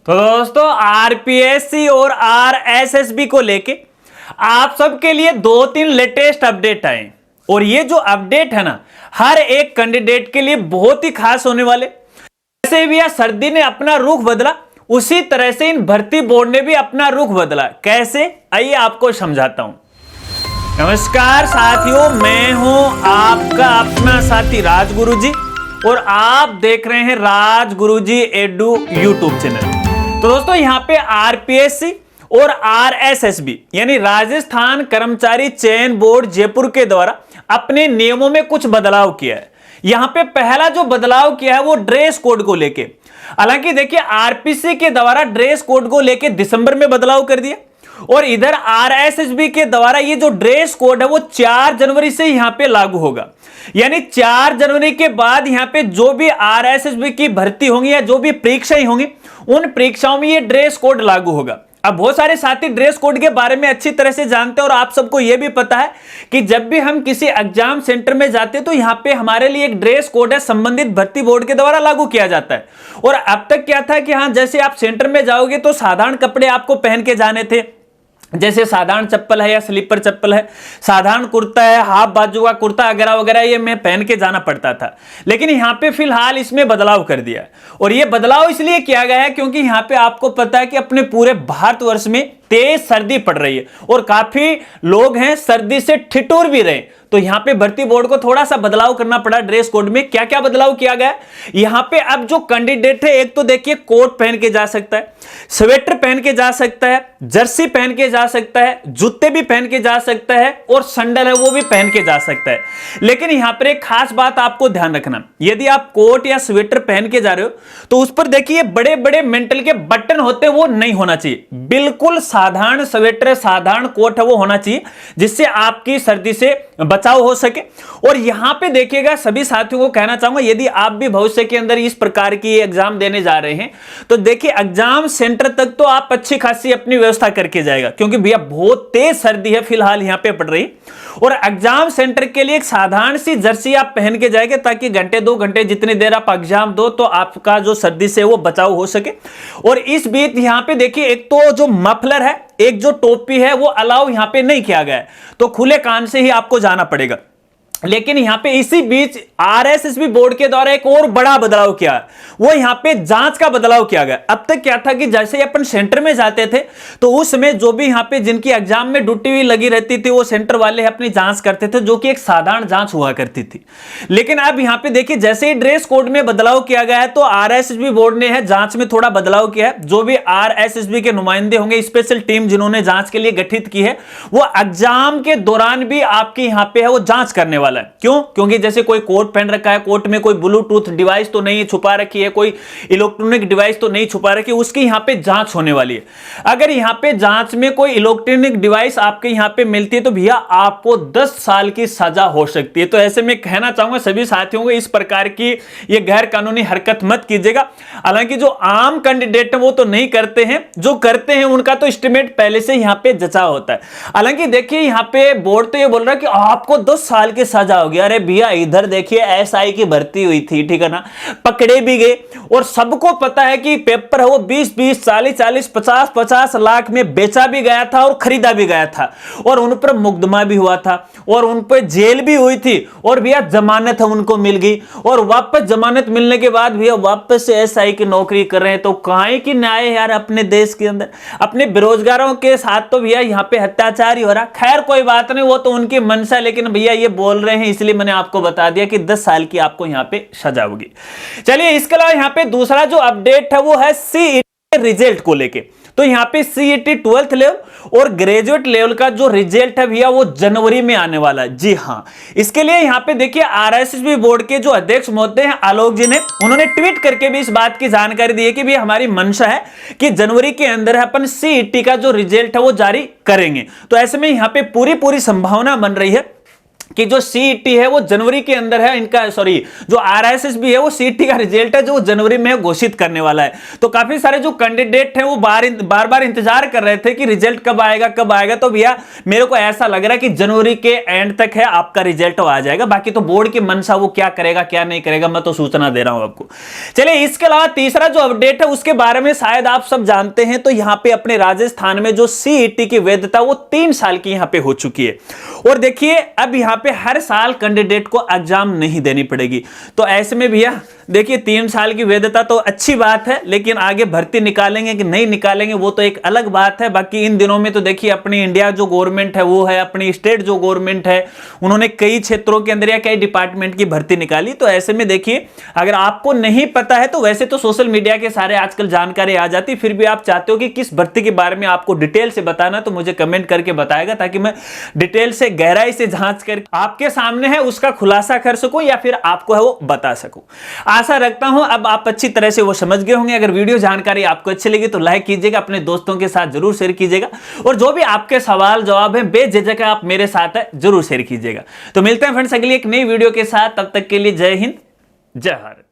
तो दोस्तों आरपीएससी और आरएसएसबी को लेके आप सबके लिए 2-3 लेटेस्ट अपडेट आए और ये जो अपडेट है ना हर एक कैंडिडेट के लिए बहुत ही खास होने वाले। जैसे भी यह सर्दी ने अपना रुख बदला उसी तरह से इन भर्ती बोर्ड ने भी अपना रुख बदला। कैसे, आइए आपको समझाता हूं। नमस्कार साथियों, मैं हूं आपका अपना साथी राजगुरुजी और आप देख रहे हैं राजगुरुजी एडू यूट्यूब चैनल। तो दोस्तों यहां पे आरपीएससी और आरएसएसबी यानी राजस्थान कर्मचारी चयन बोर्ड जयपुर के द्वारा अपने नियमों में कुछ बदलाव किया है। यहां पे पहला जो बदलाव किया है वो ड्रेस कोड को लेके। हालांकि देखिए आरपीसी के द्वारा ड्रेस कोड को लेके दिसंबर में बदलाव कर दिया और इधर आरएसएसबी के द्वारा ये जो ड्रेस कोड है वो 4 जनवरी से यहां पे लागू होगा। यानी 4 जनवरी के बाद यहां पे जो भी आरएसएसबी की भर्ती होंगी या जो भी परीक्षाएं होंगी उन परीक्षाओं में ये ड्रेस कोड लागू होगा। अब बहुत सारे साथी ड्रेस कोड के बारे में अच्छी तरह से जानते हैं और आप सबको यह भी पता है कि जब भी हम किसी एग्जाम सेंटर में जाते हैं तो यहां पे हमारे लिए एक ड्रेस कोड है संबंधित भर्ती बोर्ड के द्वारा लागू किया जाता है। और अब तक क्या था कि हाँ जैसे आप सेंटर में जाओगे तो साधारण कपड़े आपको पहन के जाने थे, जैसे साधारण चप्पल है या स्लीपर चप्पल है, साधारण कुर्ता है, हाफ बाजू का कुर्ता वगैरह वगैरह ये मैं पहन के जाना पड़ता था। लेकिन यहाँ पे फिलहाल इसमें बदलाव कर दिया है और ये बदलाव इसलिए किया गया है क्योंकि यहाँ पे आपको पता है कि अपने पूरे भारतवर्ष में तेज सर्दी पड़ रही है और काफी लोग हैं सर्दी से ठिठुर भी रहे। तो यहां पे भर्ती बोर्ड को थोड़ा सा बदलाव करना पड़ा। ड्रेस कोड में क्या क्या बदलाव किया गया यहां पे अब जो कैंडिडेट है एक तो देखिए कोट पहन के जा सकता है, स्वेटर पहन के जा सकता है, जर्सी पहन के जा सकता है, जूते भी पहन के जा सकता है और सैंडल है वो भी पहन के जा सकता है। लेकिन यहां पर एक खास बात आपको ध्यान रखना, यदि आप कोट या स्वेटर पहन के जा रहे हो तो उस पर देखिए बड़े बड़े मेंटल के बटन होते वो नहीं होना चाहिए। बिल्कुल साधारण स्वेटर साधारण कोट है वो होना चाहिए जिससे आपकी सर्दी से बचाव हो सके। और यहां पे देखिएगा सभी साथियों को कहना चाहूंगा यदि आप भी भविष्य के अंदर इस प्रकार की एग्जाम देने जा रहे हैं तो देखिए एग्जाम सेंटर तक तो आप अच्छी खासी अपनी व्यवस्था करके जाएगा क्योंकि भैया बहुत तेज सर्दी है फिलहाल यहां पे पड़ रही। और एग्जाम सेंटर के लिए एक साधारण सी जर्सी आप पहन के जाएंगे ताकि घंटे 2 घंटे जितनी देर आप एग्जाम दो तो आपका जो सर्दी से वो बचाव हो सके। और इस बीच यहां पे देखिए एक तो जो मफलर है एक जो टोपी है वो अलाउ यहां पे नहीं किया गया है तो खुले कान से ही आपको जाना पड़ेगा। लेकिन यहां पे इसी बीच आरएसएसबी बोर्ड के द्वारा एक और बड़ा बदलाव किया वो यहां पे जांच का बदलाव किया गया। अब तक क्या था कि जैसे अपन सेंटर में जाते थे तो उस समय जो भी यहां पे जिनकी एग्जाम में ड्यूटी भी लगी रहती थी वो सेंटर वाले अपनी जांच करते थे जो कि एक साधारण जांच हुआ करती थी। लेकिन अब यहां पे देखिए जैसे ही ड्रेस कोड में बदलाव किया गया है तो आरएसएसबी बोर्ड ने है जांच में थोड़ा बदलाव किया है। जो भी आरएसएसबी के नुमाइंदे होंगे स्पेशल टीम जिन्होंने जांच के लिए गठित की है वो एग्जाम के दौरान भी आपके यहां पे है वो जांच करने वाला है। क्यों? क्योंकि जैसे कोई कोट पहन रखा है, कोट में कोई ब्लूटूथ डिवाइस तो नहीं छुपा रखी है, कोई इलेक्ट्रॉनिक डिवाइस तो नहीं छुपा रखी है, उसकी यहां पे जांच होने वाली है। अगर यहां पे जांच में कोई इलेक्ट्रॉनिक डिवाइस आपके यहां पे मिलती है तो भैया आपको 10 साल की सजा हो सकती है। तो ऐसे में कहना चाहूंगा सभी साथियों को इस प्रकार की ये गैर कानूनी हरकत मत कीजिएगा। हालांकि जो आम कैंडिडेट है वो तो नहीं करते हैं, जो करते हैं उनका तो एस्टिमेट पहले से यहां पे जचा होता है। हालांकि देखिए यहां पे बोर्ड तो ये बोल रहा है कि आपको 10 साल की सजा होगी। अरे भैया इधर देखिए एसआई की भर्ती हुई थी, ठीक है ना, पकड़े भी गए और सबको पता है कि पेपर है वो 20-20 40-40 50-50 लाख में बेचा भी गया था और खरीदा भी गया था और उन पर मुकदमा भी हुआ था और उन पर जेल भी हुई थी और भैया जमानत है उनको मिल गई और वापस जमानत मिलने के बाद भैया वापस से एसआई की नौकरी कर रहे हैं। तो काहे की न्याय यार अपने देश के अंदर अपने बेरोजगारों के साथ तो भैया यहाँ पे अत्याचार ही हो रहा। खैर कोई बात नहीं, वो तो उनकी मनसा, लेकिन भैया ये बोल रहे हैं इसलिए मैंने आपको बता दिया कि 10 साल की आपको यहां पे सजा होगी। चलिए इसके अलावा यहां पे दूसरा जो अपडेट है वो है सीईटी रिजल्ट को लेके। तो यहां पे सीईटी 12th लेवल और ग्रेजुएट लेवल का जो रिजल्ट है भैया वो जनवरी में आने वाला है। जी हां, इसके लिए यहां पे देखिए आरएसएसबी बोर्ड के जो अध्यक्ष महोदय हैं आलोक जी ने उन्होंने ट्वीट करके भी इस बात की जानकारी दी है कि भैया हमारी मंशा है कि जनवरी के अंदर अपन सीईटी का जो रिजल्ट है वो जारी करेंगे। तो ऐसे में यहां पे पूरी संभावना बन रही है कि जो सीईटी है वो जनवरी के अंदर है, इनका सॉरी जो आरएसएसबी है वो सीईटी का रिजल्ट है जो जनवरी में घोषित करने वाला है। तो काफी सारे जो कैंडिडेट हैं वो बार बार इंतजार कर रहे थे कि रिजल्ट कब आएगा कब आएगा। तो भैया मेरे को ऐसा लग रहा है कि जनवरी के एंड तक है आपका रिजल्ट आ जाएगा। बाकी तो बोर्ड की मनसा वो क्या करेगा क्या नहीं करेगा, मैं तो सूचना दे रहा हूं आपको। चलिए इसके अलावा तीसरा जो अपडेट है उसके बारे में शायद आप सब जानते हैं। तो यहां पे अपने राजस्थान में जो सीईटी की वैधता वो 3 साल की यहां पे हो चुकी है। और देखिए अब यहां पे हर साल कैंडिडेट को एग्जाम नहीं देनी पड़ेगी। तो ऐसे में भैया देखिए 3 साल की वैधता तो अच्छी बात है, लेकिन आगे भर्ती निकालेंगे कि नहीं निकालेंगे वो तो एक अलग बात है। बाकी इन दिनों में तो देखिए अपनी इंडिया जो गवर्नमेंट है वो है, अपनी स्टेट जो गवर्नमेंट है उन्होंने कई क्षेत्रों के अंदर या कई डिपार्टमेंट की भर्ती निकाली। तो ऐसे में देखिए अगर आपको नहीं पता है तो वैसे तो सोशल मीडिया के सारे आजकल जानकारी आ जाती, फिर भी आप चाहते हो कि किस भर्ती के बारे में आपको डिटेल से बताना तो मुझे कमेंट करके बताएगा, ताकि मैं डिटेल से गहराई से जांच कर आपके सामने है उसका खुलासा कर सकूं या फिर आपको है वो बता सकूं। आशा रखता हूं अब आप अच्छी तरह से वो समझ गए होंगे। अगर वीडियो जानकारी आपको अच्छी लगी तो लाइक कीजिएगा, अपने दोस्तों के साथ जरूर शेयर कीजिएगा, और जो भी आपके सवाल जवाब है बेझिझक आप मेरे साथ है जरूर शेयर कीजिएगा। तो मिलते हैं फ्रेंड्स अगली एक नई वीडियो के साथ, तब तक के लिए जय हिंद जय भारत।